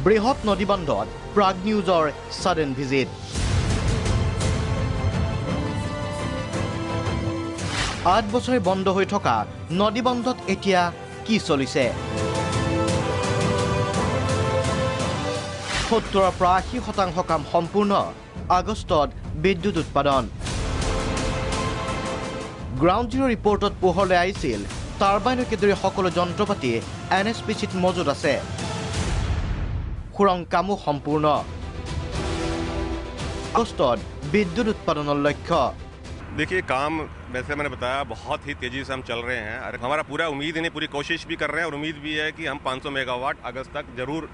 বৃহৎ নদীবন্ধত প্ৰাগ নিউজৰ sudden visit. 8 বছৰে বন্ধ হৈ থকা নদীবন্ধত এতিয়া কি চলিছে? 70-ৰ পৰা 80% কাম সম্পূৰ্ণ। আগষ্টত বিদ্যুৎ উৎপাদন। গ্ৰাউণ্ড জিৰ' ৰিপৰ্টত পোহৰলৈ আহিছিল টাৰ্বাইনকে ধৰি সকলো যন্ত্ৰপাতি NSPCত মজুত আছে। সুৰং কামো সম্পূৰ্ণ। আগষ্টত বিদ্যুৎ उत्पादन लक्ष्य। देखिए काम वैसे मैंने बताया बहुत ही तेजी से हम चल रहे हैं और हमारा पूरा उम्मीद ही नहीं पूरी कोशिश भी कर रहे हैं और उम्मीद भी है कि हम 500 मेगावाट अगस्त तक जरूर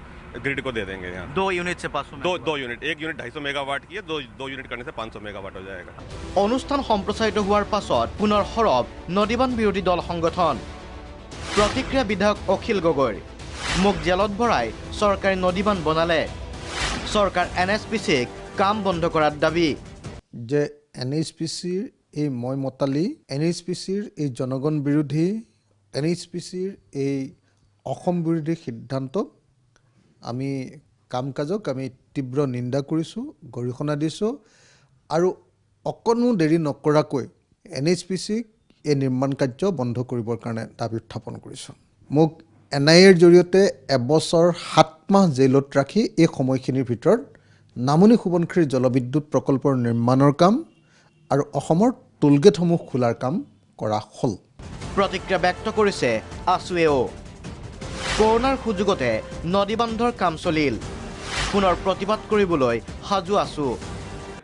ग्रिड को दे देंगे। यहाँ 2 यूनिट से 500 दो यूनिट, एक यूनिट 250 मेगावाट की है, दो यूनिट करने से 500 मेगावाट हो जाएगा। অনুষ্ঠান সম্প্ৰচাৰিত হোৱাৰ পাছত পুনৰ সৰব নদীবান বিৰোধী দল সংগঠন। প্ৰতিক্ৰিয়া বিধায়ক অখিল গগৈৰ মুখ জেলত ভৰাই চৰকাৰে নদীবান বনালে। চৰকাৰ NSPCক কাম বন্ধ কৰাৰ দাবী। যে NHPCৰ এই মই মতালি, NHPCৰ এই জনগণ বিৰোধী, NHPCৰ এই অসম বিৰোধী সিদ্ধান্তক আমি কাম কাজক আমি তীব্ৰ নিন্দা কৰিছোঁ, গৰিহণা দিছোঁ আৰু অকণো দেৰি নকৰাকৈ NHPCক এই নিৰ্মাণ কাৰ্য বন্ধ কৰিবৰ কাৰণে দাবী উত্থাপন কৰিছোঁ। মোক NIAৰ জৰিয়তে 1 বছৰ 7 মাহ জেলত ৰাখি এই সময়খিনিৰ ভিতৰত নামনি সোৱণশিৰি জলবিদ্যুৎ প্ৰকল্পৰ নিৰ্মাণৰ কাম আৰু অসমৰ টোলগেটসমূহ খোলাৰ কাম কৰা হ'ল। প্ৰতিক্ৰিয়া ব্যক্ত কৰিছে আছুৱেও। কৰোনাৰ সুযোগতে নদীবান্ধৰ কাম চলিল। পুনৰ প্ৰতিবাদ কৰিবলৈ সাজু আছো।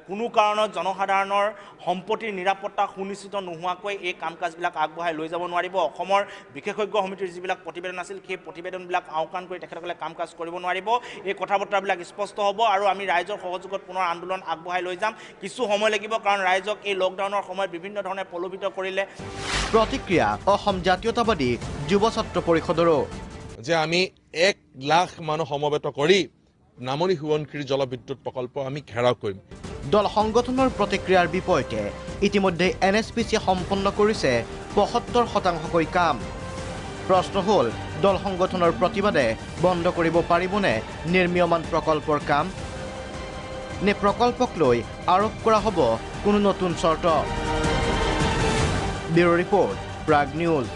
কোনো কাৰণত জনসাধাৰণৰ সম্পত্তিৰ নিৰাপত্তা সুনিশ্চিত নোহোৱাকৈ এই কাম কাজবিলাক আগবঢ়াই লৈ যাব নোৱাৰিব। অসমৰ বিশেষজ্ঞ সমিতিৰ যিবিলাক প্ৰতিবেদন আছিল সেই প্ৰতিবেদনবিলাক আওকাণ কৰি তেখেতসকলে কাম কাজ কৰিব নোৱাৰিব। এই কথা বতৰাবিলাক স্পষ্ট হ'ব আৰু আমি ৰাইজৰ সহযোগত পুনৰ আন্দোলন আগবঢ়াই লৈ যাম। কিছু সময় লাগিব কাৰণ ৰাইজক এই লকডাউনৰ সময়ত বিভিন্ন ধৰণে প্ৰলোভিত কৰিলে। প্ৰতিক্ৰিয়া অসম জাতীয়তাবাদী যুৱ ছাত্ৰ পৰিষদৰো। যে আমি 1 লাখ মানুহ সমবেত কৰি নামনি সোৱণশিৰি জলবিদ্যুৎ প্ৰকল্প আমি ঘেৰাও কৰিম। দল সংগঠনৰ প্ৰতিক্ৰিয়াৰ বিপৰীতে ইতিমধ্যে NSPCয়ে সম্পন্ন কৰিছে 75% কাম। প্ৰশ্ন হ'ল দল সংগঠনৰ প্ৰতিবাদে বন্ধ কৰিব পাৰিবনে নিৰ্মীয়মান প্ৰকল্পৰ কাম? নে প্ৰকল্পক লৈ আৰোপ কৰা হ'ব কোনো নতুন চৰ্ত? Bureau report, Prag news.